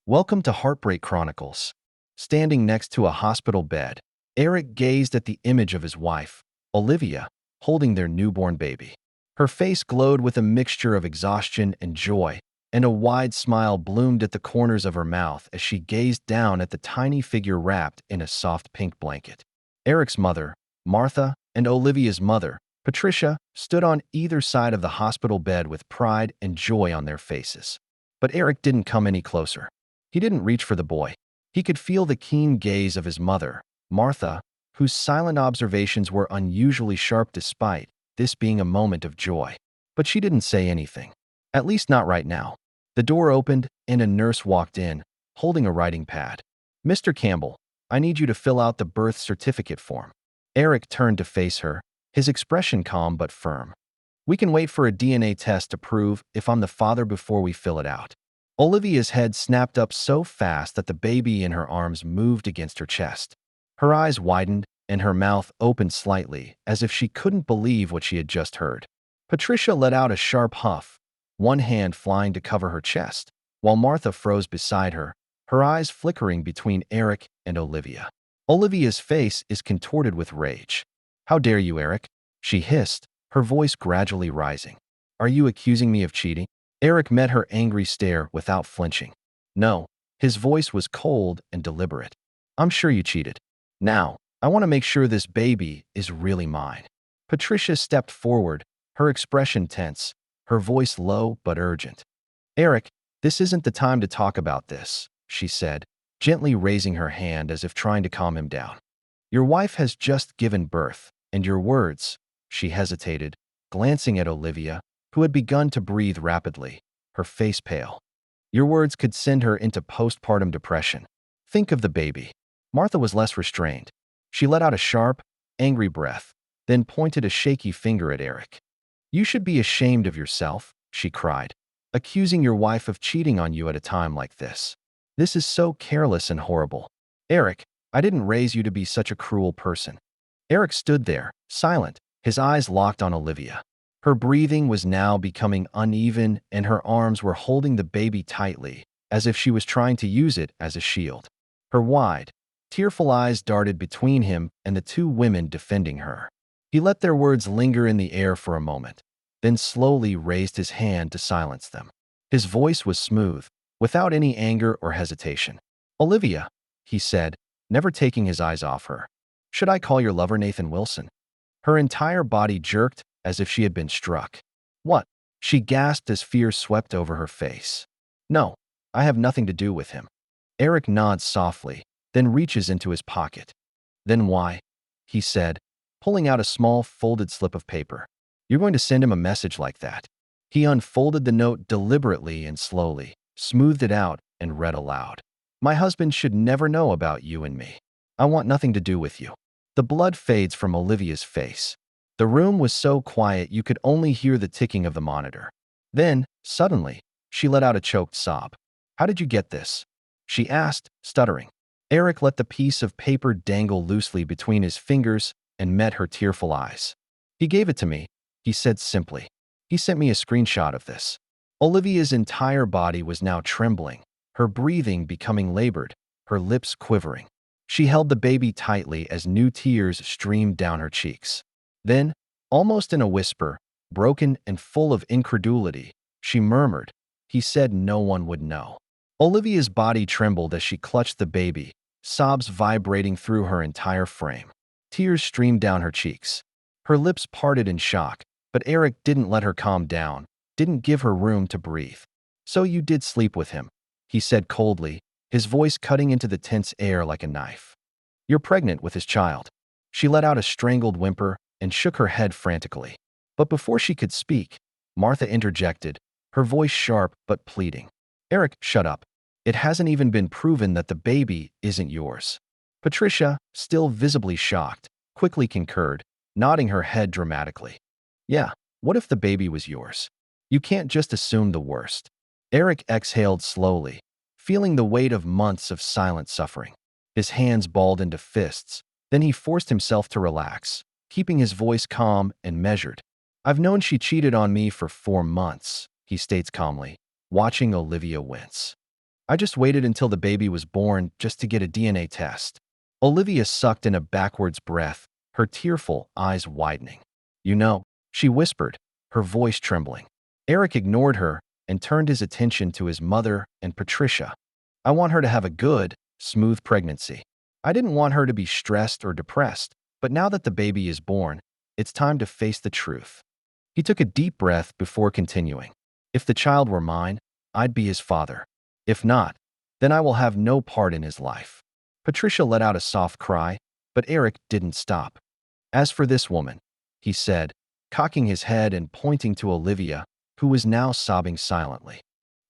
Welcome to Heartbreak Chronicles. Standing next to a hospital bed, Eric gazed at the image of his wife, Olivia, holding their newborn baby. Her face glowed with a mixture of exhaustion and joy, and a wide smile bloomed at the corners of her mouth as she gazed down at the tiny figure wrapped in a soft pink blanket. Eric's mother, Martha, and Olivia's mother, Patricia, stood on either side of the hospital bed with pride and joy on their faces. But Eric didn't come any closer. He didn't reach for the boy. He could feel the keen gaze of his mother, Martha, whose silent observations were unusually sharp despite this being a moment of joy. But she didn't say anything. At least not right now. The door opened and a nurse walked in, holding a writing pad. "Mr. Campbell, I need you to fill out the birth certificate form." Eric turned to face her, his expression calm but firm. "We can wait for a DNA test to prove if I'm the father before we fill it out." Olivia's head snapped up so fast that the baby in her arms moved against her chest. Her eyes widened and her mouth opened slightly, as if she couldn't believe what she had just heard. Patricia let out a sharp huff, one hand flying to cover her chest, while Martha froze beside her, her eyes flickering between Eric and Olivia. Olivia's face is contorted with rage. "How dare you, Eric?" she hissed, her voice gradually rising. "Are you accusing me of cheating?" Eric met her angry stare without flinching. "No." His voice was cold and deliberate. "I'm sure you cheated. Now, I want to make sure this baby is really mine." Patricia stepped forward, her expression tense, her voice low but urgent. "Eric, this isn't the time to talk about this," she said, gently raising her hand as if trying to calm him down. "Your wife has just given birth, and your words—" She hesitated, glancing at Olivia, who had begun to breathe rapidly, her face pale. "Your words could send her into postpartum depression. Think of the baby." Martha was less restrained. She let out a sharp, angry breath, then pointed a shaky finger at Eric. "You should be ashamed of yourself," she cried, "accusing your wife of cheating on you at a time like this. This is so careless and horrible. Eric, I didn't raise you to be such a cruel person." Eric stood there, silent, his eyes locked on Olivia. Her breathing was now becoming uneven and her arms were holding the baby tightly, as if she was trying to use it as a shield. Her wide, tearful eyes darted between him and the two women defending her. He let their words linger in the air for a moment, then slowly raised his hand to silence them. His voice was smooth, without any anger or hesitation. "Olivia," he said, never taking his eyes off her. "Should I call your lover Nathan Wilson?" Her entire body jerked as if she had been struck. "What?" she gasped as fear swept over her face. "No, I have nothing to do with him." Eric nods softly, then reaches into his pocket. "Then why?" he said, pulling out a small folded slip of paper. "You're going to send him a message like that?" He unfolded the note deliberately and slowly, smoothed it out, and read aloud. "My husband should never know about you and me. I want nothing to do with you." The blood fades from Olivia's face. The room was so quiet you could only hear the ticking of the monitor. Then, suddenly, she let out a choked sob. "How did you get this?" she asked, stuttering. Eric let the piece of paper dangle loosely between his fingers and met her tearful eyes. "He gave it to me," he said simply. "He sent me a screenshot of this." Olivia's entire body was now trembling, her breathing becoming labored, her lips quivering. She held the baby tightly as new tears streamed down her cheeks. Then, almost in a whisper, broken and full of incredulity, she murmured, "He said no one would know." Olivia's body trembled as she clutched the baby, sobs vibrating through her entire frame. Tears streamed down her cheeks. Her lips parted in shock, but Eric didn't let her calm down, didn't give her room to breathe. "So you did sleep with him," he said coldly, his voice cutting into the tense air like a knife. "You're pregnant with his child." She let out a strangled whimper and shook her head frantically. But before she could speak, Martha interjected, her voice sharp but pleading. "Eric, shut up. It hasn't even been proven that the baby isn't yours." Patricia, still visibly shocked, quickly concurred, nodding her head dramatically. "Yeah, what if the baby was yours? You can't just assume the worst." Eric exhaled slowly, feeling the weight of months of silent suffering. His hands balled into fists, then he forced himself to relax, keeping his voice calm and measured. "I've known she cheated on me for 4 months," he states calmly, watching Olivia wince. I just waited until the baby was born just to get a DNA test. Olivia sucked in a backwards breath, her tearful eyes widening. You know, she whispered, her voice trembling. Eric ignored her and turned his attention to his mother and Patricia. I want her to have a good, smooth pregnancy. I didn't want her to be stressed or depressed, but now that the baby is born, it's time to face the truth. He took a deep breath before continuing. If the child were mine, I'd be his father. If not, then I will have no part in his life. Patricia let out a soft cry, but Eric didn't stop. As for this woman, he said, cocking his head and pointing to Olivia, who was now sobbing silently.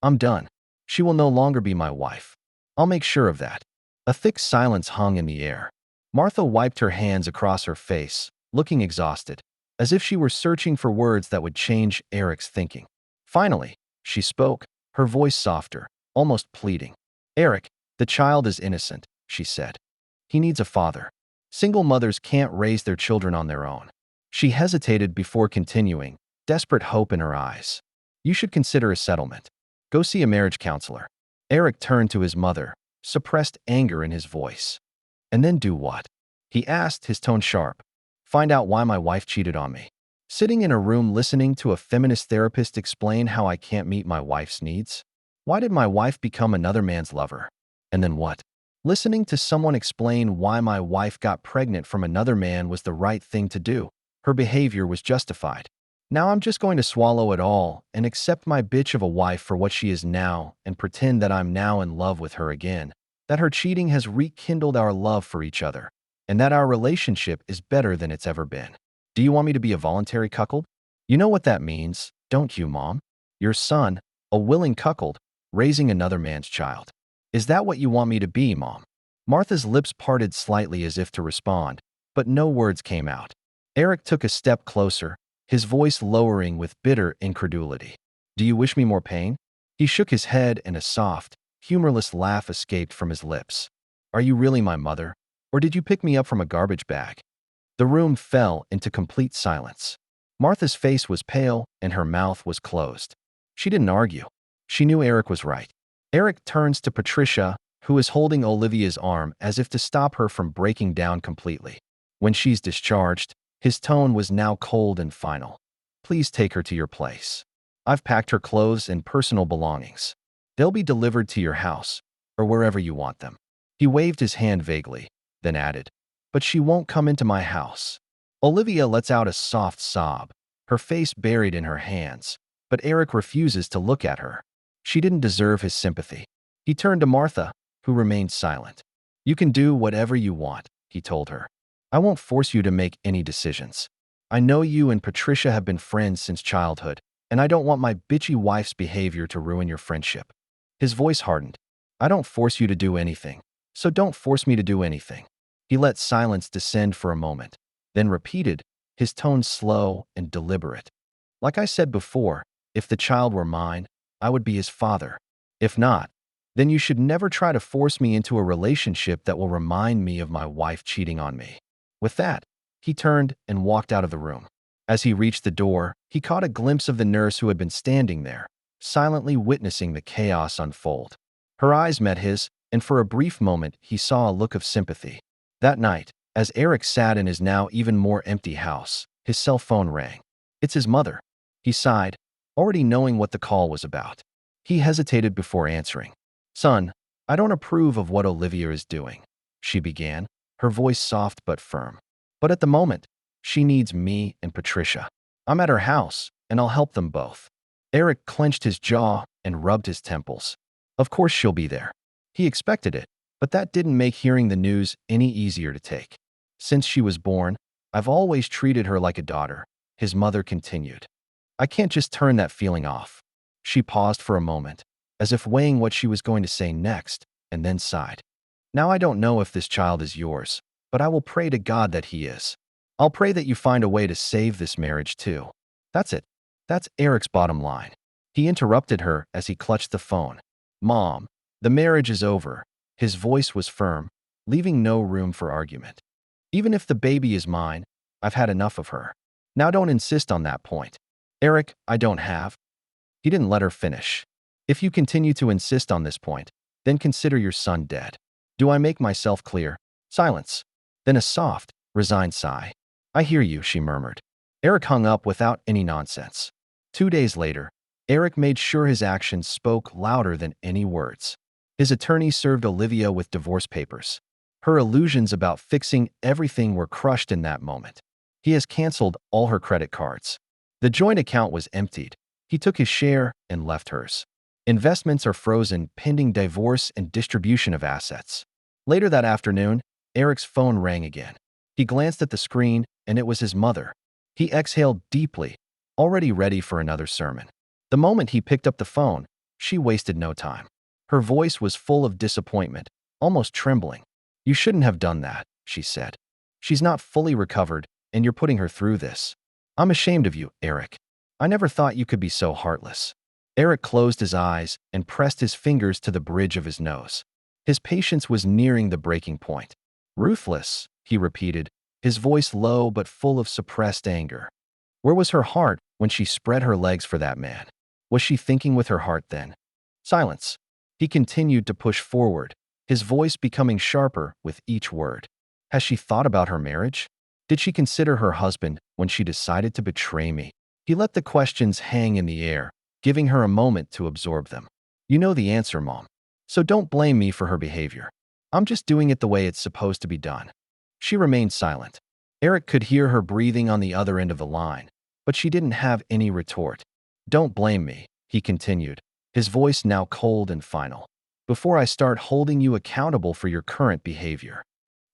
I'm done. She will no longer be my wife. I'll make sure of that. A thick silence hung in the air. Martha wiped her hands across her face, looking exhausted, as if she were searching for words that would change Eric's thinking. Finally, she spoke, her voice softer, almost pleading. Eric, the child is innocent, she said. He needs a father. Single mothers can't raise their children on their own. She hesitated before continuing, desperate hope in her eyes. You should consider a settlement. Go see a marriage counselor. Eric turned to his mother, suppressed anger in his voice. And then do what? He asked, his tone sharp. Find out why my wife cheated on me. Sitting in a room listening to a feminist therapist explain how I can't meet my wife's needs? Why did my wife become another man's lover? And then what? Listening to someone explain why my wife got pregnant from another man was the right thing to do. Her behavior was justified. Now I'm just going to swallow it all and accept my bitch of a wife for what she is now and pretend that I'm now in love with her again, that her cheating has rekindled our love for each other, and that our relationship is better than it's ever been. Do you want me to be a voluntary cuckold? You know what that means, don't you, Mom? Your son, a willing cuckold, raising another man's child. Is that what you want me to be, Mom? Martha's lips parted slightly as if to respond, but no words came out. Eric took a step closer, his voice lowering with bitter incredulity. Do you wish me more pain? He shook his head and a soft, humorless laugh escaped from his lips. Are you really my mother? Or did you pick me up from a garbage bag? The room fell into complete silence. Martha's face was pale and her mouth was closed. She didn't argue. She knew Eric was right. Eric turns to Patricia, who is holding Olivia's arm as if to stop her from breaking down completely. When she's discharged, his tone was now cold and final. Please take her to your place. I've packed her clothes and personal belongings. They'll be delivered to your house, or wherever you want them. He waved his hand vaguely, then added, but she won't come into my house. Olivia lets out a soft sob, her face buried in her hands, but Eric refuses to look at her. She didn't deserve his sympathy. He turned to Martha, who remained silent. You can do whatever you want, he told her. I won't force you to make any decisions. I know you and Patricia have been friends since childhood, and I don't want my bitchy wife's behavior to ruin your friendship. His voice hardened. I don't force you to do anything, so don't force me to do anything. He let silence descend for a moment, then repeated, his tone slow and deliberate. Like I said before, if the child were mine, I would be his father. If not, then you should never try to force me into a relationship that will remind me of my wife cheating on me. With that, he turned and walked out of the room. As he reached the door, he caught a glimpse of the nurse who had been standing there, silently witnessing the chaos unfold. Her eyes met his, and for a brief moment he saw a look of sympathy. That night, as Eric sat in his now even more empty house, his cell phone rang. It's his mother. He sighed, already knowing what the call was about. He hesitated before answering. Son, I don't approve of what Olivia is doing, she began, her voice soft but firm. But at the moment, she needs me and Patricia. I'm at her house, and I'll help them both. Eric clenched his jaw and rubbed his temples. Of course she'll be there. He expected it, but that didn't make hearing the news any easier to take. Since she was born, I've always treated her like a daughter, his mother continued. I can't just turn that feeling off. She paused for a moment, as if weighing what she was going to say next, and then sighed. Now I don't know if this child is yours, but I will pray to God that he is. I'll pray that you find a way to save this marriage too. That's it. That's Eric's bottom line. He interrupted her as he clutched the phone. Mom, the marriage is over. His voice was firm, leaving no room for argument. Even if the baby is mine, I've had enough of her. Now don't insist on that point. Eric, I don't have. He didn't let her finish. If you continue to insist on this point, Then consider your son dead. Do I make myself clear? Silence. Then a soft, resigned sigh. I hear you, she murmured. Eric hung up without any nonsense. 2 days later, Eric made sure his actions spoke louder than any words. His attorney served Olivia with divorce papers. Her illusions about fixing everything were crushed in that moment. He has canceled all her credit cards. The joint account was emptied. He took his share and left hers. Investments are frozen pending divorce and distribution of assets. Later that afternoon, Eric's phone rang again. He glanced at the screen, and it was his mother. He exhaled deeply, already ready for another sermon. The moment he picked up the phone, she wasted no time. Her voice was full of disappointment, almost trembling. You shouldn't have done that, she said. She's not fully recovered, and you're putting her through this. I'm ashamed of you, Eric. I never thought you could be so heartless. Eric closed his eyes and pressed his fingers to the bridge of his nose. His patience was nearing the breaking point. Ruthless, he repeated, his voice low but full of suppressed anger. Where was her heart when she spread her legs for that man? Was she thinking with her heart then? Silence. He continued to push forward, his voice becoming sharper with each word. Has she thought about her marriage? Did she consider her husband when she decided to betray me? He let the questions hang in the air, giving her a moment to absorb them. You know the answer, Mom. So don't blame me for her behavior. I'm just doing it the way it's supposed to be done. She remained silent. Eric could hear her breathing on the other end of the line, but she didn't have any retort. Don't blame me, he continued, his voice now cold and final, before I start holding you accountable for your current behavior.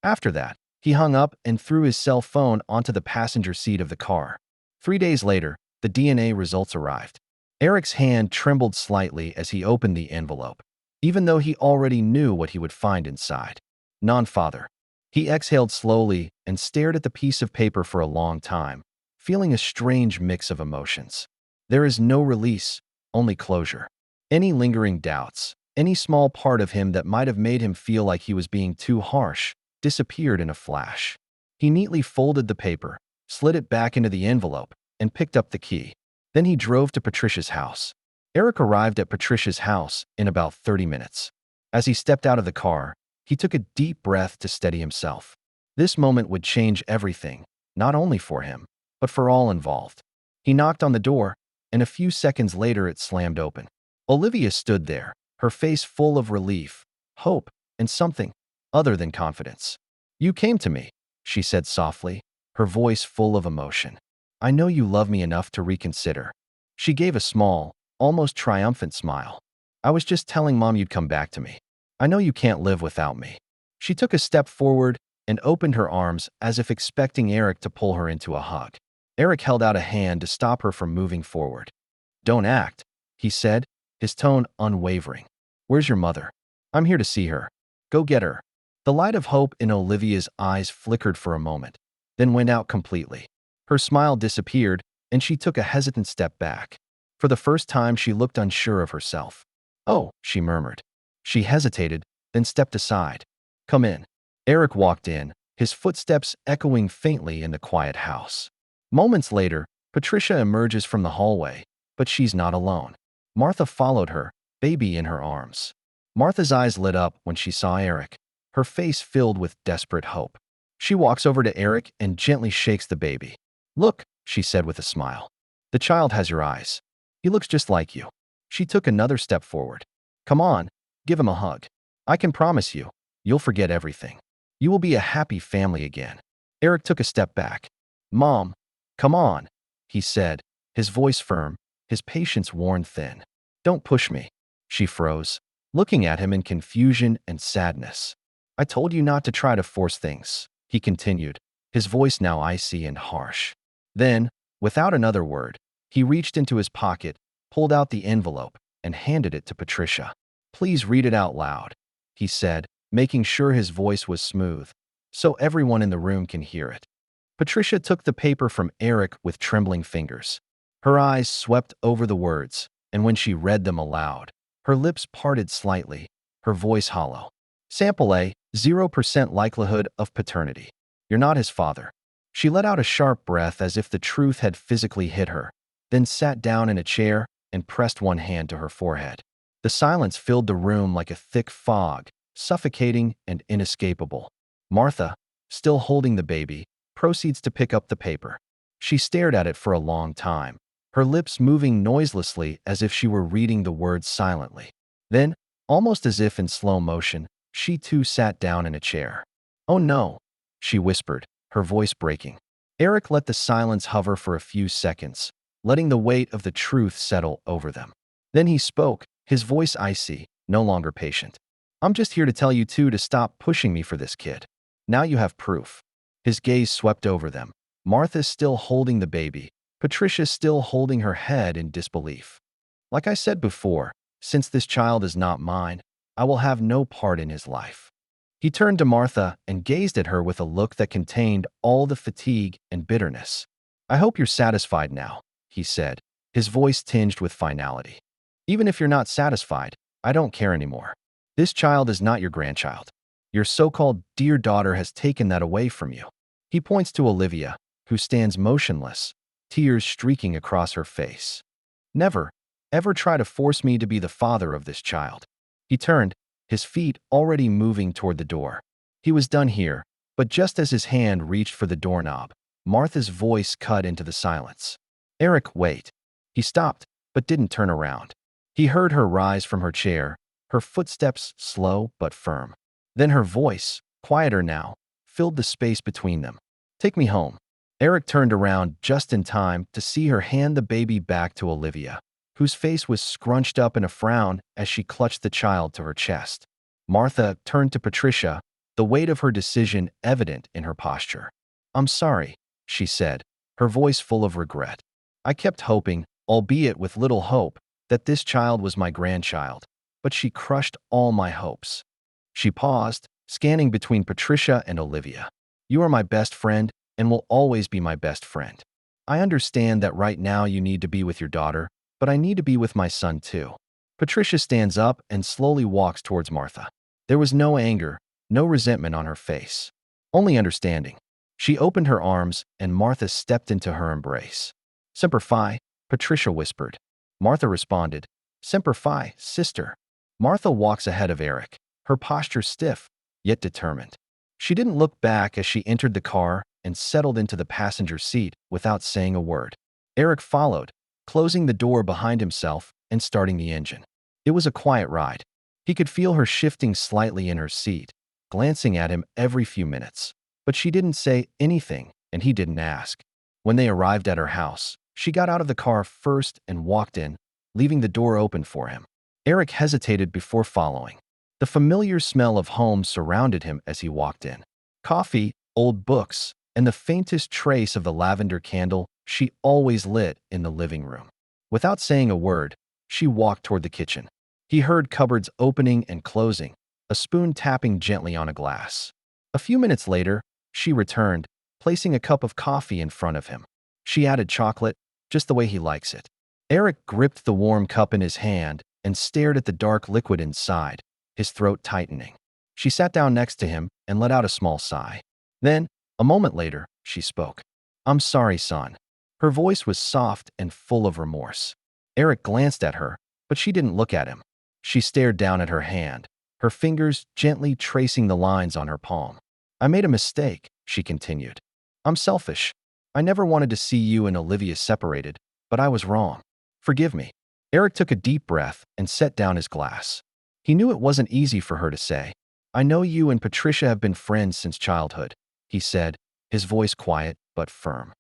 After that, he hung up and threw his cell phone onto the passenger seat of the car. 3 days later, the DNA results arrived. Eric's hand trembled slightly as he opened the envelope, even though he already knew what he would find inside. Non-father. He exhaled slowly and stared at the piece of paper for a long time, feeling a strange mix of emotions. There is no release, only closure. Any lingering doubts, any small part of him that might have made him feel like he was being too harsh, disappeared in a flash. He neatly folded the paper, slid it back into the envelope, and picked up the key. Then he drove to Patricia's house. Eric arrived at Patricia's house in about 30 minutes. As he stepped out of the car, he took a deep breath to steady himself. This moment would change everything, not only for him, but for all involved. He knocked on the door, and a few seconds later it slammed open. Olivia stood there, her face full of relief, hope, and something other than confidence. You came to me, she said softly, her voice full of emotion. I know you love me enough to reconsider. She gave a small, almost triumphant smile. I was just telling Mom you'd come back to me. I know you can't live without me. She took a step forward and opened her arms as if expecting Eric to pull her into a hug. Eric held out a hand to stop her from moving forward. Don't act, he said, his tone unwavering. Where's your mother? I'm here to see her. Go get her. The light of hope in Olivia's eyes flickered for a moment, then went out completely. Her smile disappeared, and she took a hesitant step back. For the first time, she looked unsure of herself. Oh, she murmured. She hesitated, then stepped aside. Come in. Eric walked in, his footsteps echoing faintly in the quiet house. Moments later, Patricia emerges from the hallway, but she's not alone. Martha followed her, baby in her arms. Martha's eyes lit up when she saw Eric, her face filled with desperate hope. She walks over to Eric and gently shakes the baby. Look, she said with a smile. The child has your eyes. He looks just like you. She took another step forward. Come on, give him a hug. I can promise you, you'll forget everything. You will be a happy family again. Eric took a step back. Mom, come on, he said, his voice firm, his patience worn thin. Don't push me. She froze, looking at him in confusion and sadness. I told you not to try to force things, he continued, his voice now icy and harsh. Then, without another word, he reached into his pocket, pulled out the envelope, and handed it to Patricia. Please read it out loud, he said, making sure his voice was smooth, so everyone in the room can hear it. Patricia took the paper from Eric with trembling fingers. Her eyes swept over the words, and when she read them aloud, her lips parted slightly, her voice hollow. Sample A, 0% likelihood of paternity. You're not his father. She let out a sharp breath as if the truth had physically hit her, then sat down in a chair and pressed one hand to her forehead. The silence filled the room like a thick fog, suffocating and inescapable. Martha, still holding the baby, proceeds to pick up the paper. She stared at it for a long time, her lips moving noiselessly as if she were reading the words silently. Then, almost as if in slow motion, she too sat down in a chair. "Oh no," she whispered, her voice breaking. Eric let the silence hover for a few seconds, letting the weight of the truth settle over them. Then he spoke, his voice icy, no longer patient. "I'm just here to tell you two to stop pushing me for this kid. Now you have proof." His gaze swept over them. Martha still holding the baby, Patricia still holding her head in disbelief. "Like I said before, since this child is not mine, I will have no part in his life." He turned to Martha and gazed at her with a look that contained all the fatigue and bitterness. "I hope you're satisfied now," he said, his voice tinged with finality. "Even if you're not satisfied, I don't care anymore. This child is not your grandchild. Your so-called dear daughter has taken that away from you." He points to Olivia, who stands motionless, tears streaking across her face. "Never, ever try to force me to be the father of this child." He turned, his feet already moving toward the door. He was done here, but just as his hand reached for the doorknob, Martha's voice cut into the silence. "Eric, wait." He stopped, but didn't turn around. He heard her rise from her chair, her footsteps slow but firm. Then her voice, quieter now, filled the space between them. "Take me home." Eric turned around just in time to see her hand the baby back to Olivia, whose face was scrunched up in a frown as she clutched the child to her chest. Martha turned to Patricia, the weight of her decision evident in her posture. "I'm sorry," she said, her voice full of regret. "I kept hoping, albeit with little hope, that this child was my grandchild, but she crushed all my hopes." She paused, scanning between Patricia and Olivia. "You are my best friend and will always be my best friend. I understand that right now you need to be with your daughter, but I need to be with my son too." Patricia stands up and slowly walks towards Martha. There was no anger, no resentment on her face, only understanding. She opened her arms and Martha stepped into her embrace. "Semper Fi," Patricia whispered. Martha responded, "Semper Fi, sister." Martha walks ahead of Eric, her posture stiff, yet determined. She didn't look back as she entered the car and settled into the passenger seat without saying a word. Eric followed, closing the door behind himself and starting the engine. It was a quiet ride. He could feel her shifting slightly in her seat, glancing at him every few minutes. But she didn't say anything, and he didn't ask. When they arrived at her house, she got out of the car first and walked in, leaving the door open for him. Eric hesitated before following. The familiar smell of home surrounded him as he walked in. Coffee, old books, and the faintest trace of the lavender candle she always lit in the living room. Without saying a word, she walked toward the kitchen. He heard cupboards opening and closing, a spoon tapping gently on a glass. A few minutes later, she returned, placing a cup of coffee in front of him. She added chocolate, just the way he likes it. Eric gripped the warm cup in his hand and stared at the dark liquid inside, his throat tightening. She sat down next to him and let out a small sigh. Then, a moment later, she spoke. "I'm sorry, son." Her voice was soft and full of remorse. Eric glanced at her, but she didn't look at him. She stared down at her hand, her fingers gently tracing the lines on her palm. "I made a mistake," she continued. "I'm selfish. I never wanted to see you and Olivia separated, but I was wrong. Forgive me." Eric took a deep breath and set down his glass. He knew it wasn't easy for her to say. "I know you and Patricia have been friends since childhood," he said, his voice quiet but firm.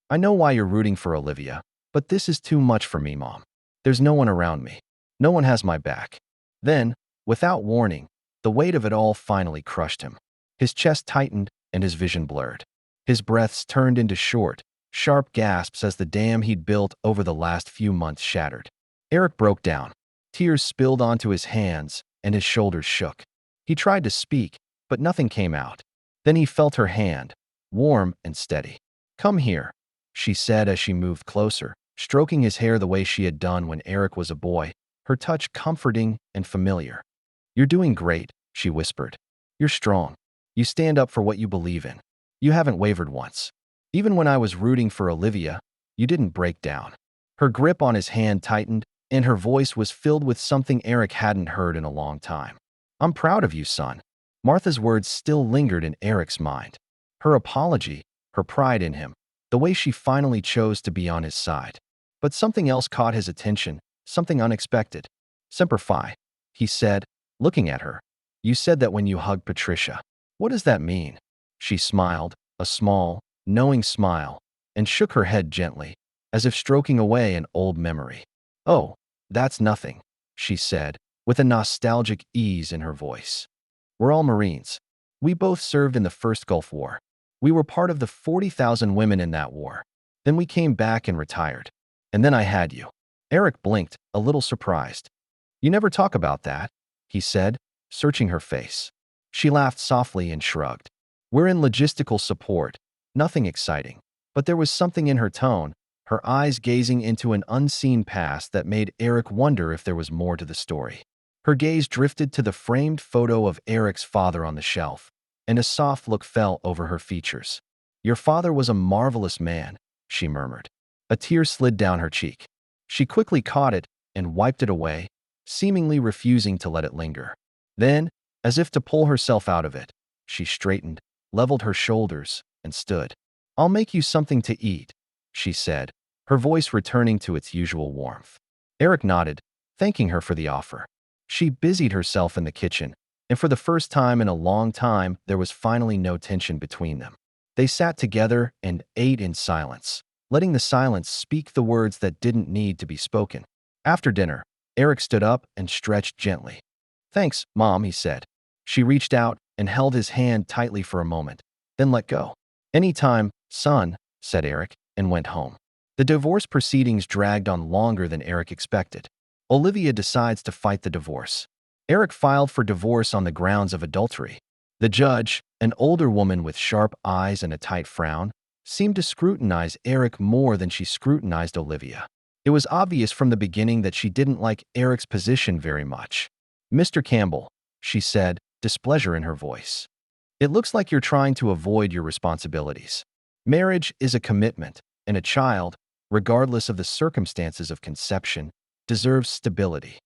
"I know why you're rooting for Olivia, but this is too much for me, Mom. There's no one around me. No one has my back." Then, without warning, the weight of it all finally crushed him. His chest tightened and his vision blurred. His breaths turned into short, sharp gasps as the dam he'd built over the last few months shattered. Eric broke down. Tears spilled onto his hands and his shoulders shook. He tried to speak, but nothing came out. Then he felt her hand, warm and steady. "Come here," she said as she moved closer, stroking his hair the way she had done when Eric was a boy, her touch comforting and familiar. "You're doing great," she whispered. "You're strong. You stand up for what you believe in. You haven't wavered once. Even when I was rooting for Olivia, you didn't break down." Her grip on his hand tightened, and her voice was filled with something Eric hadn't heard in a long time. "I'm proud of you, son." Martha's words still lingered in Eric's mind. Her apology, her pride in him, the way she finally chose to be on his side. But something else caught his attention, something unexpected. "Semper Fi," he said, looking at her. "You said that when you hugged Patricia. What does that mean?" She smiled, a small, knowing smile, and shook her head gently, as if stroking away an old memory. "Oh, that's nothing," she said, with a nostalgic ease in her voice. "We're all Marines. We both served in the first Gulf War. We were part of the 40,000 women in that war. Then we came back and retired. And then I had you." Eric blinked, a little surprised. "You never talk about that," he said, searching her face. She laughed softly and shrugged. "We're in logistical support. Nothing exciting." But there was something in her tone, her eyes gazing into an unseen past that made Eric wonder if there was more to the story. Her gaze drifted to the framed photo of Eric's father on the shelf, and a soft look fell over her features. "Your father was a marvelous man," she murmured. A tear slid down her cheek. She quickly caught it and wiped it away, seemingly refusing to let it linger. Then, as if to pull herself out of it, she straightened, leveled her shoulders, and stood. "I'll make you something to eat," she said, her voice returning to its usual warmth. Eric nodded, thanking her for the offer. She busied herself in the kitchen, and for the first time in a long time, there was finally no tension between them. They sat together and ate in silence, letting the silence speak the words that didn't need to be spoken. After dinner, Eric stood up and stretched gently. "Thanks, Mom," he said. She reached out and held his hand tightly for a moment, then let go. "Anytime, son," said Eric, and went home. The divorce proceedings dragged on longer than Eric expected. Olivia decides to fight the divorce. Eric filed for divorce on the grounds of adultery. The judge, an older woman with sharp eyes and a tight frown, seemed to scrutinize Eric more than she scrutinized Olivia. It was obvious from the beginning that she didn't like Eric's position very much. "Mr. Campbell," she said, displeasure in her voice. "It looks like you're trying to avoid your responsibilities. Marriage is a commitment, and a child, regardless of the circumstances of conception, deserves stability."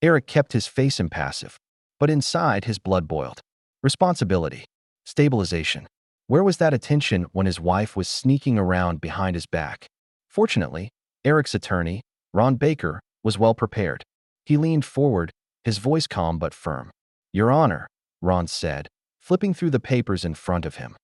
Eric kept his face impassive, but inside his blood boiled. Responsibility. Stabilization. Where was that attention when his wife was sneaking around behind his back? Fortunately, Eric's attorney, Ron Baker, was well prepared. He leaned forward, his voice calm but firm. "Your Honor," Ron said, flipping through the papers in front of him.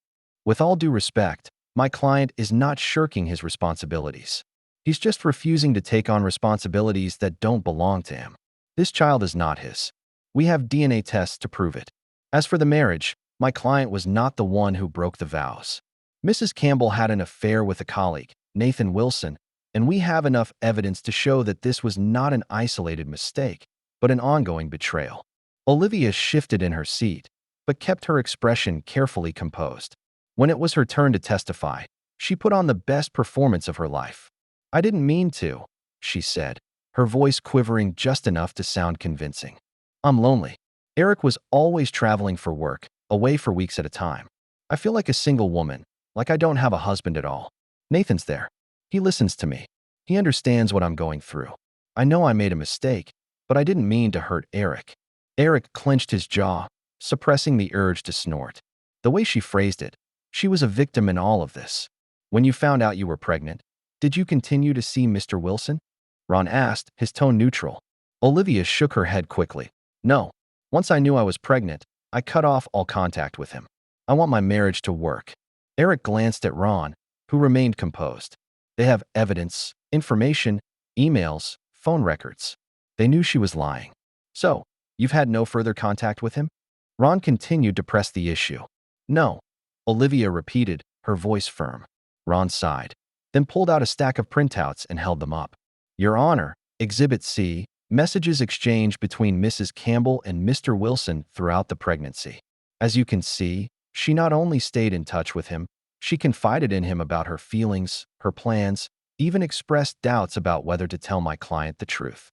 "With all due respect, my client is not shirking his responsibilities. He's just refusing to take on responsibilities that don't belong to him. This child is not his. We have DNA tests to prove it. As for the marriage, my client was not the one who broke the vows. Mrs. Campbell had an affair with a colleague, Nathan Wilson, and we have enough evidence to show that this was not an isolated mistake, but an ongoing betrayal." Olivia shifted in her seat, but kept her expression carefully composed. When it was her turn to testify, she put on the best performance of her life. "I didn't mean to," she said, her voice quivering just enough to sound convincing. "I'm lonely. Eric was always traveling for work, away for weeks at a time. I feel like a single woman, like I don't have a husband at all. Nathan's there. He listens to me. He understands what I'm going through. I know I made a mistake, but I didn't mean to hurt Eric." Eric clenched his jaw, suppressing the urge to snort. The way she phrased it, she was a victim in all of this. "When you found out you were pregnant, did you continue to see Mr. Wilson?" Ron asked, his tone neutral. Olivia shook her head quickly. "No. Once I knew I was pregnant, I cut off all contact with him. I want my marriage to work." Eric glanced at Ron, who remained composed. "They have evidence, information, emails, phone records. They knew she was lying. So, you've had no further contact with him?" Ron continued to press the issue. "No," Olivia repeated, her voice firm. Ron sighed, then pulled out a stack of printouts and held them up. "Your Honor, Exhibit C, messages exchanged between Mrs. Campbell and Mr. Wilson throughout the pregnancy. As you can see, she not only stayed in touch with him, she confided in him about her feelings, her plans, even expressed doubts about whether to tell my client the truth."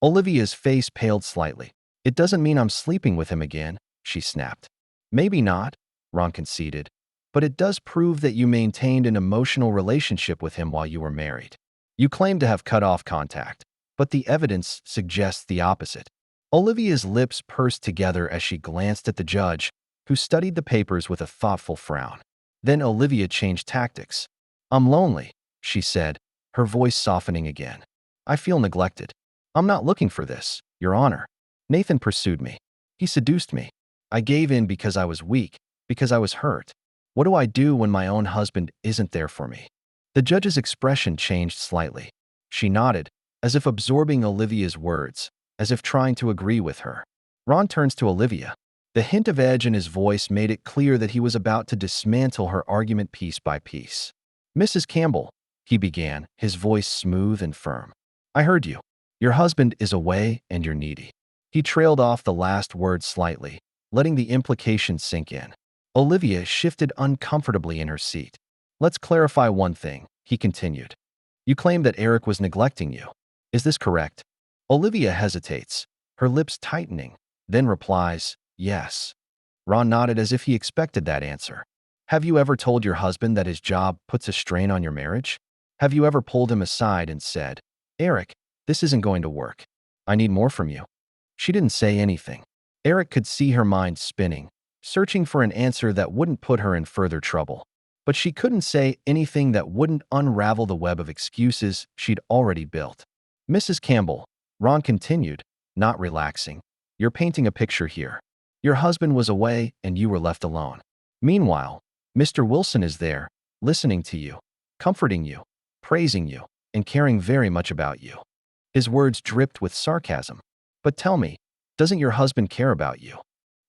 Olivia's face paled slightly. "It doesn't mean I'm sleeping with him again," she snapped. "Maybe not," Ron conceded, "but it does prove that you maintained an emotional relationship with him while you were married. You claim to have cut off contact. but the evidence suggests the opposite. Olivia's lips pursed together as she glanced at the judge, who studied the papers with a thoughtful frown. Then Olivia changed tactics. "I'm lonely," she said, her voice softening again. "I feel neglected. I'm not looking for this, Your Honor. Nathan pursued me. He seduced me. I gave in because I was weak, because I was hurt. What do I do when my own husband isn't there for me?" The judge's expression changed slightly. She nodded, as if absorbing Olivia's words, as if trying to agree with her. Ron turns to Olivia. The hint of edge in his voice made it clear that he was about to dismantle her argument piece by piece. "Mrs. Campbell," he began, his voice smooth and firm. "I heard you. Your husband is away and you're needy." He trailed off the last word slightly, letting the implication sink in. Olivia shifted uncomfortably in her seat. "Let's clarify one thing," he continued. "You claim that Eric was neglecting you. Is this correct?" Olivia hesitates, her lips tightening, then replies, "Yes." Ron nodded as if he expected that answer. "Have you ever told your husband that his job puts a strain on your marriage? Have you ever pulled him aside and said, 'Eric, this isn't going to work. I need more from you'?" She didn't say anything. Eric could see her mind spinning, searching for an answer that wouldn't put her in further trouble. But she couldn't say anything that wouldn't unravel the web of excuses she'd already built. "Mrs. Campbell," Ron continued, not relaxing, "you're painting a picture here. Your husband was away and you were left alone. Meanwhile, Mr. Wilson is there, listening to you, comforting you, praising you, and caring very much about you." His words dripped with sarcasm. "But tell me, doesn't your husband care about you?"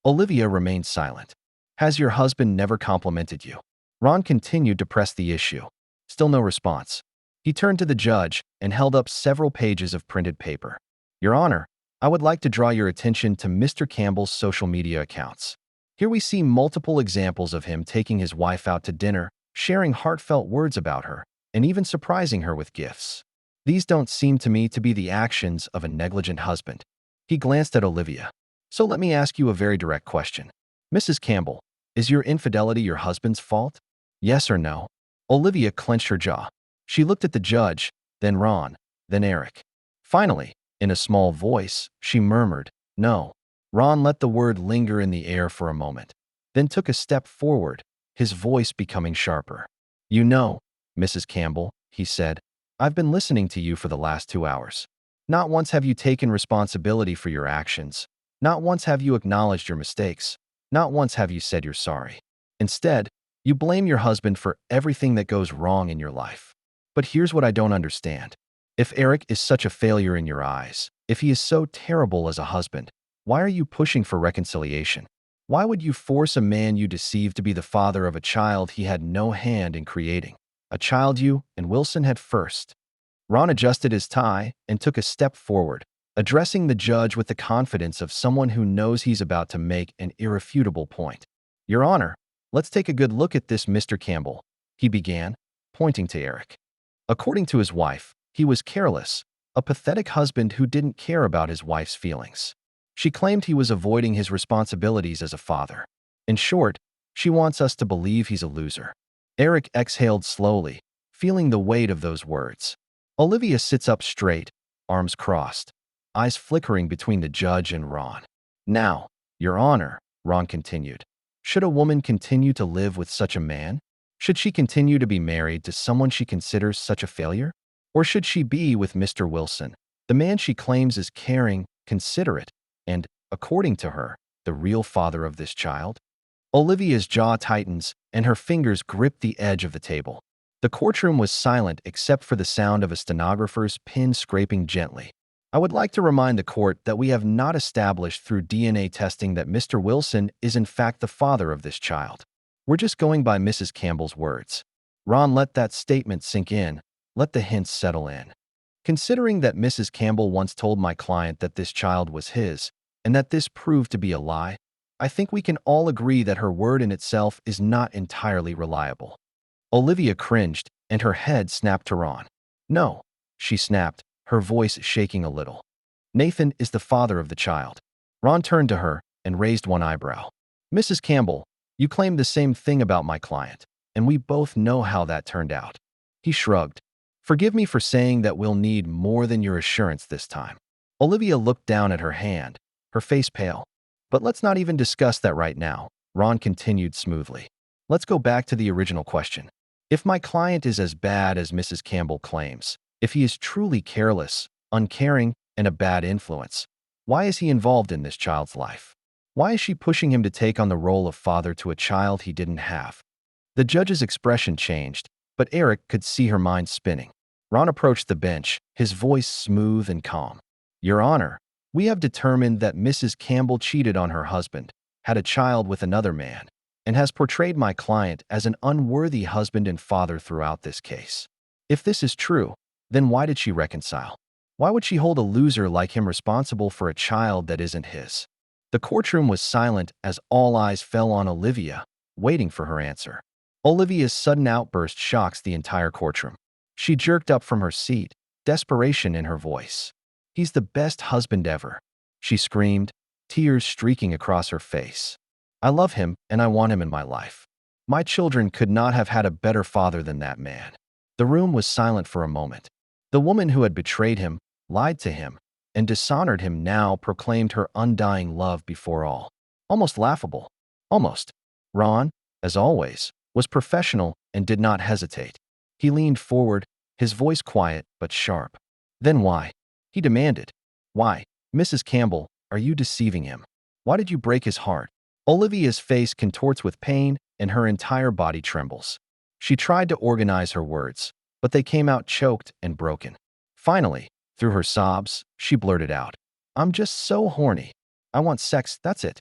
Olivia remained silent. "Has your husband never complimented you?" Ron continued to press the issue. Still no response. He turned to the judge and held up several pages of printed paper. "Your Honor, I would like to draw your attention to Mr. Campbell's social media accounts. Here we see multiple examples of him taking his wife out to dinner, sharing heartfelt words about her, and even surprising her with gifts. These don't seem to me to be the actions of a negligent husband." He glanced at Olivia. "So let me ask you a very direct question. Mrs. Campbell, is your infidelity your husband's fault? Yes or no?" Olivia clenched her jaw. She looked at the judge, then Ron, then Eric. Finally, in a small voice, she murmured, "No." Ron let the word linger in the air for a moment, then took a step forward, his voice becoming sharper. "You know, Mrs. Campbell," he said, "I've been listening to you for the last 2 hours. Not once have you taken responsibility for your actions. Not once have you acknowledged your mistakes. Not once have you said you're sorry. Instead, you blame your husband for everything that goes wrong in your life. But here's what I don't understand. If Eric is such a failure in your eyes, if he is so terrible as a husband, why are you pushing for reconciliation? Why would you force a man you deceived to be the father of a child he had no hand in creating? A child you and Wilson had first." Ron adjusted his tie and took a step forward, addressing the judge with the confidence of someone who knows he's about to make an irrefutable point. "Your Honor, let's take a good look at this Mr. Campbell," he began, pointing to Eric. According to his wife, he was careless, a pathetic husband who didn't care about his wife's feelings. She claimed he was avoiding his responsibilities as a father. In short, she wants us to believe he's a loser. Eric exhaled slowly, feeling the weight of those words. Olivia sits up straight, arms crossed, eyes flickering between the judge and Ron. "Now, Your Honor," Ron continued, "should a woman continue to live with such a man? Should she continue to be married to someone she considers such a failure? Or should she be with Mr. Wilson, the man she claims is caring, considerate, and, according to her, the real father of this child?" Olivia's jaw tightens, and her fingers grip the edge of the table. The courtroom was silent except for the sound of a stenographer's pen scraping gently. "I would like to remind the court that we have not established through DNA testing that Mr. Wilson is in fact the father of this child. We're just going by Mrs. Campbell's words." Ron let that statement sink in, let the hints settle in. "Considering that Mrs. Campbell once told my client that this child was his, and that this proved to be a lie, I think we can all agree that her word in itself is not entirely reliable." Olivia cringed, and her head snapped to Ron. "No," she snapped, her voice shaking a little. "Nathan is the father of the child." Ron turned to her and raised one eyebrow. "Mrs. Campbell, you claimed the same thing about my client, and we both know how that turned out." He shrugged. Forgive me for saying that we'll need more than your assurance this time. Olivia looked down at her hand, her face pale. But let's not even discuss that right now, Ron continued smoothly. Let's go back to the original question. If my client is as bad as Mrs. Campbell claims, if he is truly careless, uncaring, and a bad influence, why is he involved in this child's life? Why is she pushing him to take on the role of father to a child he didn't have? The judge's expression changed, but Eric could see her mind spinning. Ron approached the bench, his voice smooth and calm. Your Honor, we have determined that Mrs. Campbell cheated on her husband, had a child with another man, and has portrayed my client as an unworthy husband and father throughout this case. If this is true, then why did she reconcile? Why would she hold a loser like him responsible for a child that isn't his? The courtroom was silent as all eyes fell on Olivia, waiting for her answer. Olivia's sudden outburst shocks the entire courtroom. She jerked up from her seat, desperation in her voice. He's the best husband ever, she screamed, tears streaking across her face. I love him and I want him in my life. My children could not have had a better father than that man. The room was silent for a moment. The woman who had betrayed him, lied to him, and dishonored him now proclaimed her undying love before all. Almost laughable. Almost. Ron, as always, was professional and did not hesitate. He leaned forward, his voice quiet but sharp. Then why? He demanded. Why? Mrs. Campbell, are you deceiving him? Why did you break his heart? Olivia's face contorts with pain and her entire body trembles. She tried to organize her words, but they came out choked and broken. Finally, through her sobs, she blurted out, I'm just so horny. I want sex, that's it.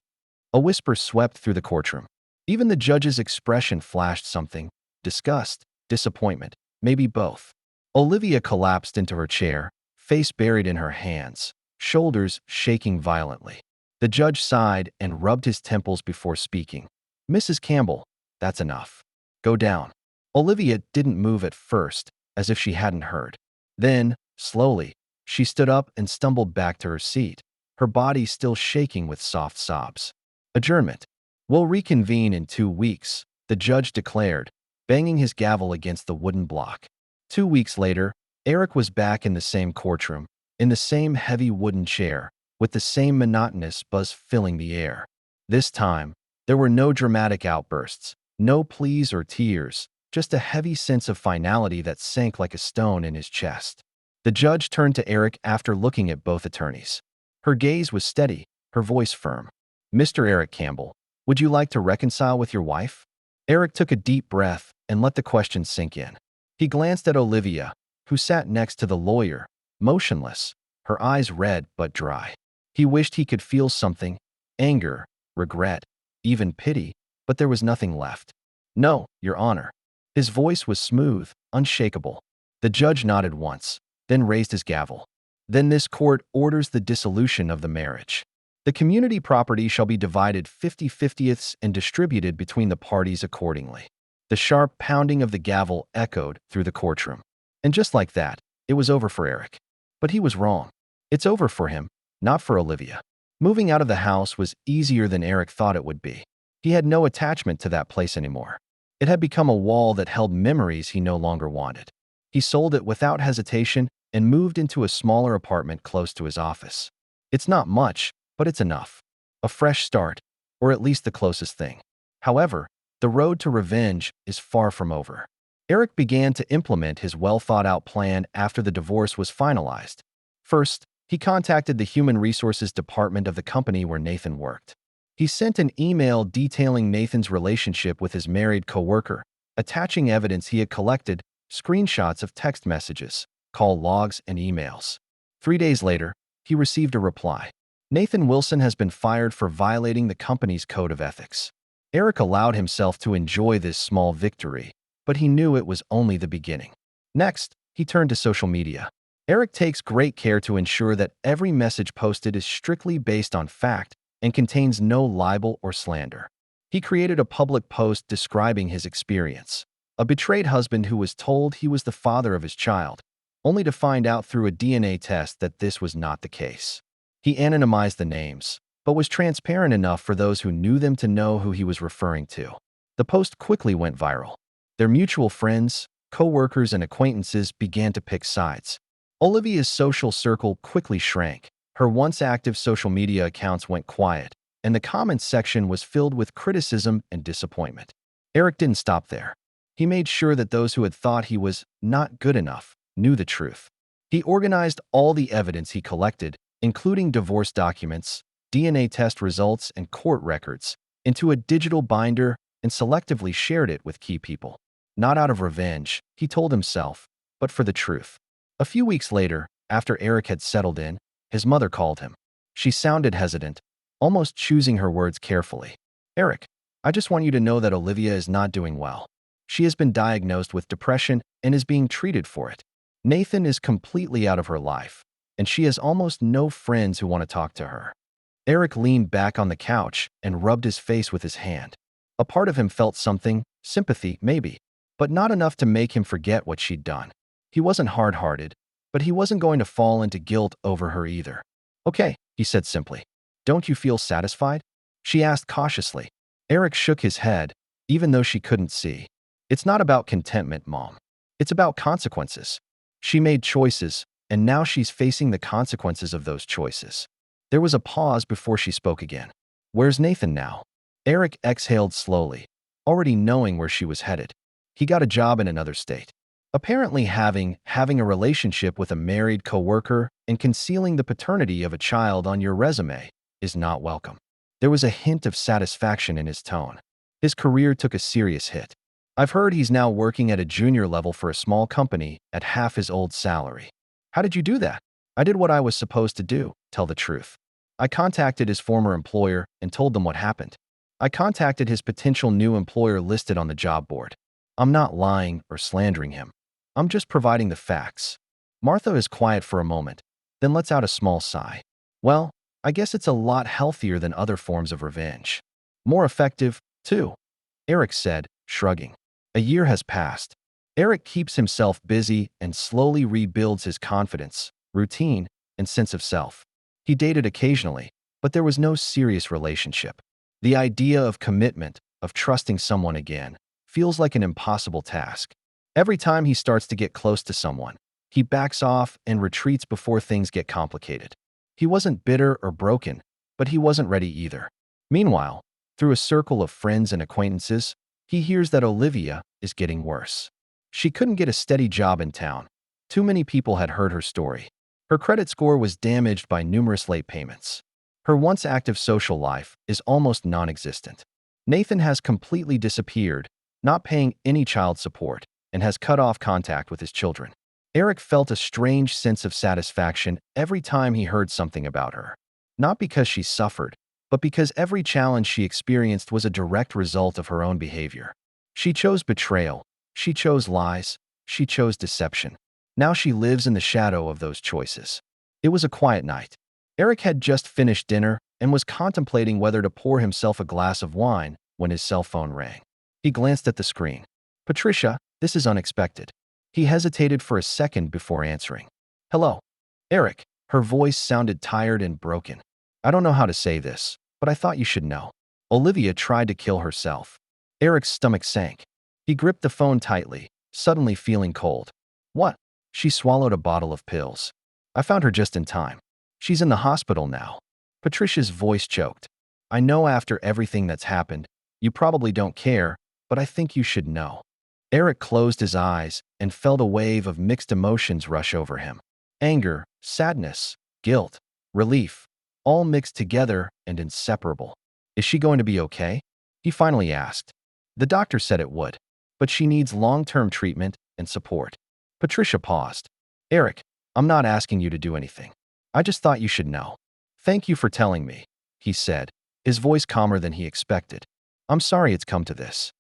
A whisper swept through the courtroom. Even the judge's expression flashed something: disgust, disappointment, maybe both. Olivia collapsed into her chair, face buried in her hands, shoulders shaking violently. The judge sighed and rubbed his temples before speaking. Mrs. Campbell, that's enough. Go down. Olivia didn't move at first, as if she hadn't heard. Then, slowly, she stood up and stumbled back to her seat, her body still shaking with soft sobs. Adjournment. We'll reconvene in 2 weeks, the judge declared, banging his gavel against the wooden block. 2 weeks later, Eric was back in the same courtroom, in the same heavy wooden chair, with the same monotonous buzz filling the air. This time, there were no dramatic outbursts, no pleas or tears, just a heavy sense of finality that sank like a stone in his chest. The judge turned to Eric after looking at both attorneys. Her gaze was steady, her voice firm. Mr. Eric Campbell, would you like to reconcile with your wife? Eric took a deep breath and let the question sink in. He glanced at Olivia, who sat next to the lawyer, motionless, her eyes red but dry. He wished he could feel something: anger, regret, even pity, but there was nothing left. No, Your Honor. His voice was smooth, unshakable. The judge nodded once, then raised his gavel. Then this court orders the dissolution of the marriage. The community property shall be divided 50/50ths and distributed between the parties accordingly. The sharp pounding of the gavel echoed through the courtroom. And just like that, it was over for Eric. But he was wrong. It's over for him, not for Olivia. Moving out of the house was easier than Eric thought it would be. He had no attachment to that place anymore. It had become a wall that held memories he no longer wanted. He sold it without hesitation and moved into a smaller apartment close to his office. It's not much, but it's enough. A fresh start, or at least the closest thing. However, the road to revenge is far from over. Eric began to implement his well-thought-out plan after the divorce was finalized. First, he contacted the human resources department of the company where Nathan worked. He sent an email detailing Nathan's relationship with his married coworker, attaching evidence he had collected, screenshots of text messages, call logs, and emails. 3 days later, he received a reply. Nathan Wilson has been fired for violating the company's code of ethics. Eric allowed himself to enjoy this small victory, but he knew it was only the beginning. Next, he turned to social media. Eric takes great care to ensure that every message posted is strictly based on fact and contains no libel or slander. He created a public post describing his experience: a betrayed husband who was told he was the father of his child, only to find out through a DNA test that this was not the case. He anonymized the names, but was transparent enough for those who knew them to know who he was referring to. The post quickly went viral. Their mutual friends, co-workers and acquaintances began to pick sides. Olivia's social circle quickly shrank. Her once active social media accounts went quiet, and the comments section was filled with criticism and disappointment. Eric didn't stop there. He made sure that those who had thought he was not good enough knew the truth. He organized all the evidence he collected, including divorce documents, DNA test results, and court records, into a digital binder and selectively shared it with key people. Not out of revenge, he told himself, but for the truth. A few weeks later, after Eric had settled in, his mother called him. She sounded hesitant, almost choosing her words carefully. "Eric, I just want you to know that Olivia is not doing well. She has been diagnosed with depression and is being treated for it. Nathan is completely out of her life, and she has almost no friends who want to talk to her." Eric leaned back on the couch and rubbed his face with his hand. A part of him felt something, sympathy, maybe, but not enough to make him forget what she'd done. He wasn't hard-hearted, but he wasn't going to fall into guilt over her either. "Okay," he said simply. "Don't you feel satisfied?" she asked cautiously. Eric shook his head, even though she couldn't see. "It's not about contentment, Mom. It's about consequences. She made choices, and now she's facing the consequences of those choices." There was a pause before she spoke again. "Where's Nathan now?" Eric exhaled slowly, already knowing where she was headed. "He got a job in another state." Apparently having a relationship with a married coworker and concealing the paternity of a child on your resume is not welcome. There was a hint of satisfaction in his tone. His career took a serious hit. "I've heard he's now working at a junior level for a small company at half his old salary." "How did you do that?" "I did what I was supposed to do, tell the truth. I contacted his former employer and told them what happened. I contacted his potential new employer listed on the job board. I'm not lying or slandering him. I'm just providing the facts." Martha is quiet for a moment, then lets out a small sigh. "Well, I guess it's a lot healthier than other forms of revenge. More effective, too," Eric said, shrugging. A year has passed. Eric keeps himself busy and slowly rebuilds his confidence, routine, and sense of self. He dated occasionally, but there was no serious relationship. The idea of commitment, of trusting someone again, feels like an impossible task. Every time he starts to get close to someone, he backs off and retreats before things get complicated. He wasn't bitter or broken, but he wasn't ready either. Meanwhile, through a circle of friends and acquaintances, he hears that Olivia is getting worse. She couldn't get a steady job in town. Too many people had heard her story. Her credit score was damaged by numerous late payments. Her once active social life is almost non-existent. Nathan has completely disappeared, not paying any child support, and has cut off contact with his children. Eric felt a strange sense of satisfaction every time he heard something about her. Not because she suffered, but because every challenge she experienced was a direct result of her own behavior. She chose betrayal, she chose lies, she chose deception. Now she lives in the shadow of those choices. It was a quiet night. Eric had just finished dinner and was contemplating whether to pour himself a glass of wine when his cell phone rang. He glanced at the screen. "Patricia, this is unexpected." He hesitated for a second before answering. "Hello." "Eric." Her voice sounded tired and broken. "I don't know how to say this, but I thought you should know. Olivia tried to kill herself." Eric's stomach sank. He gripped the phone tightly, suddenly feeling cold. "What?" She swallowed a bottle of pills. "I found her just in time. She's in the hospital now." Patricia's voice choked. "I know after everything that's happened, you probably don't care, but I think you should know." Eric closed his eyes and felt a wave of mixed emotions rush over him. Anger, sadness, guilt, relief, all mixed together and inseparable. "Is she going to be okay?" he finally asked. "The doctor said it would, but she needs long-term treatment and support." Patricia paused. "Eric, I'm not asking you to do anything. I just thought you should know." "Thank you for telling me," he said, his voice calmer than he expected. "I'm sorry it's come to this."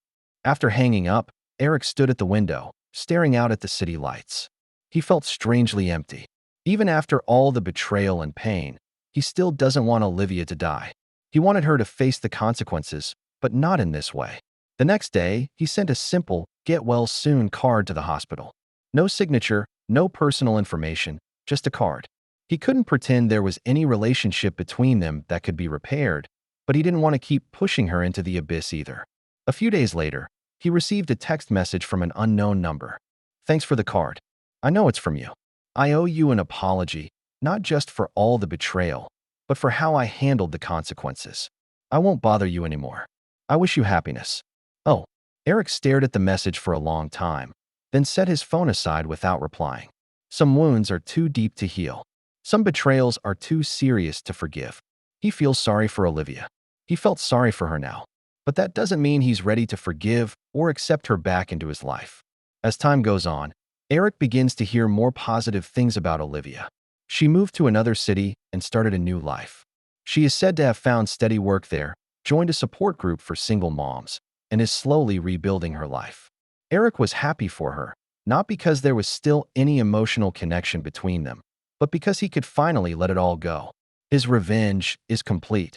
After hanging up, Eric stood at the window, staring out at the city lights. He felt strangely empty. Even after all the betrayal and pain, he still doesn't want Olivia to die. He wanted her to face the consequences, but not in this way. The next day, he sent a simple, "Get well soon" card to the hospital. No signature, no personal information, just a card. He couldn't pretend there was any relationship between them that could be repaired, but he didn't want to keep pushing her into the abyss either. A few days later, he received a text message from an unknown number. Thanks for the card. I know it's from you. I owe you an apology, not just for all the betrayal, but for how I handled the consequences. I won't bother you anymore. I wish you happiness. Oh, Eric stared at the message for a long time, then set his phone aside without replying. Some wounds are too deep to heal. Some betrayals are too serious to forgive. He feels sorry for Olivia. He felt sorry for her now. But that doesn't mean he's ready to forgive or accept her back into his life. As time goes on, Eric begins to hear more positive things about Olivia. She moved to another city and started a new life. She is said to have found steady work there, joined a support group for single moms, and is slowly rebuilding her life. Eric was happy for her, not because there was still any emotional connection between them, but because he could finally let it all go. His revenge is complete,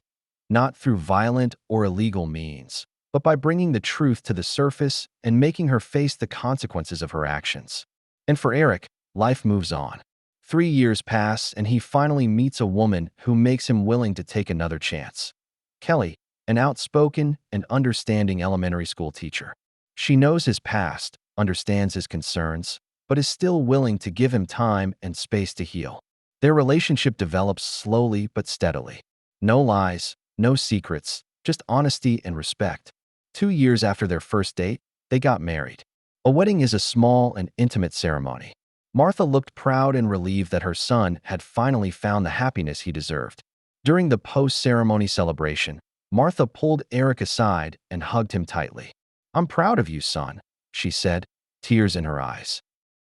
not through violent or illegal means, but by bringing the truth to the surface and making her face the consequences of her actions. And for Eric, life moves on. 3 years pass and he finally meets a woman who makes him willing to take another chance. Kelly, an outspoken and understanding elementary school teacher. She knows his past, understands his concerns, but is still willing to give him time and space to heal. Their relationship develops slowly but steadily. No lies, no secrets, just honesty and respect. 2 years after their first date, they got married. A wedding is a small and intimate ceremony. Martha looked proud and relieved that her son had finally found the happiness he deserved. During the post-ceremony celebration, Martha pulled Eric aside and hugged him tightly. "I'm proud of you, son," she said, tears in her eyes.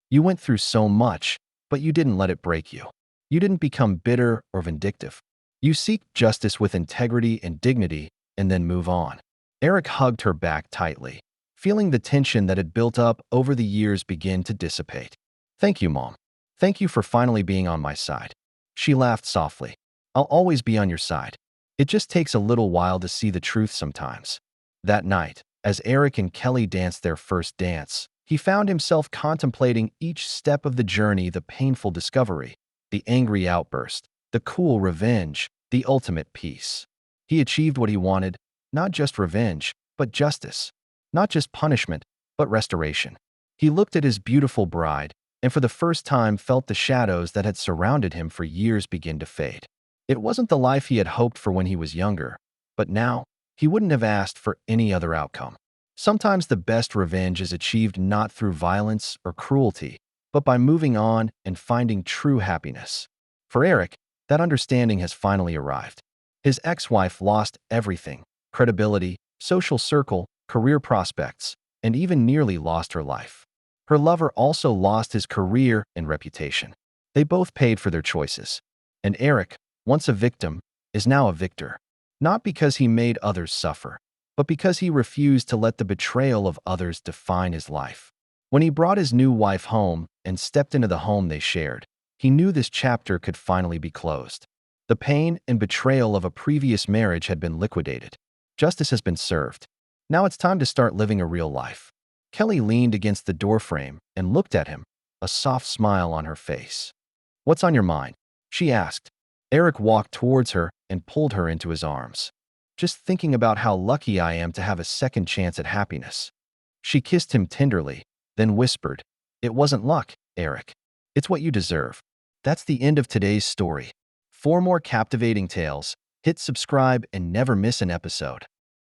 "You went through so much, but you didn't let it break you. You didn't become bitter or vindictive. You seek justice with integrity and dignity and then move on." Eric hugged her back tightly, feeling the tension that had built up over the years begin to dissipate. "Thank you, Mom. Thank you for finally being on my side." She laughed softly. "I'll always be on your side. It just takes a little while to see the truth sometimes." That night, as Eric and Kelly danced their first dance, he found himself contemplating each step of the journey: the painful discovery, the angry outburst, the cool revenge, the ultimate peace. He achieved what he wanted, not just revenge, but justice. Not just punishment, but restoration. He looked at his beautiful bride, and for the first time felt the shadows that had surrounded him for years begin to fade. It wasn't the life he had hoped for when he was younger, but now, he wouldn't have asked for any other outcome. Sometimes the best revenge is achieved not through violence or cruelty, but by moving on and finding true happiness. For Eric, that understanding has finally arrived. His ex-wife lost everything: credibility, social circle, career prospects, and even nearly lost her life. Her lover also lost his career and reputation. They both paid for their choices. And Eric, once a victim, is now a victor. Not because he made others suffer, but because he refused to let the betrayal of others define his life. When he brought his new wife home and stepped into the home they shared, he knew this chapter could finally be closed. The pain and betrayal of a previous marriage had been liquidated. Justice has been served. Now it's time to start living a real life. Kelly leaned against the doorframe and looked at him, a soft smile on her face. "What's on your mind?" she asked. Eric walked towards her and pulled her into his arms. "Just thinking about how lucky I am to have a second chance at happiness." She kissed him tenderly, then whispered, "It wasn't luck, Eric. It's what you deserve." That's the end of today's story. For more captivating tales, hit subscribe and never miss an episode.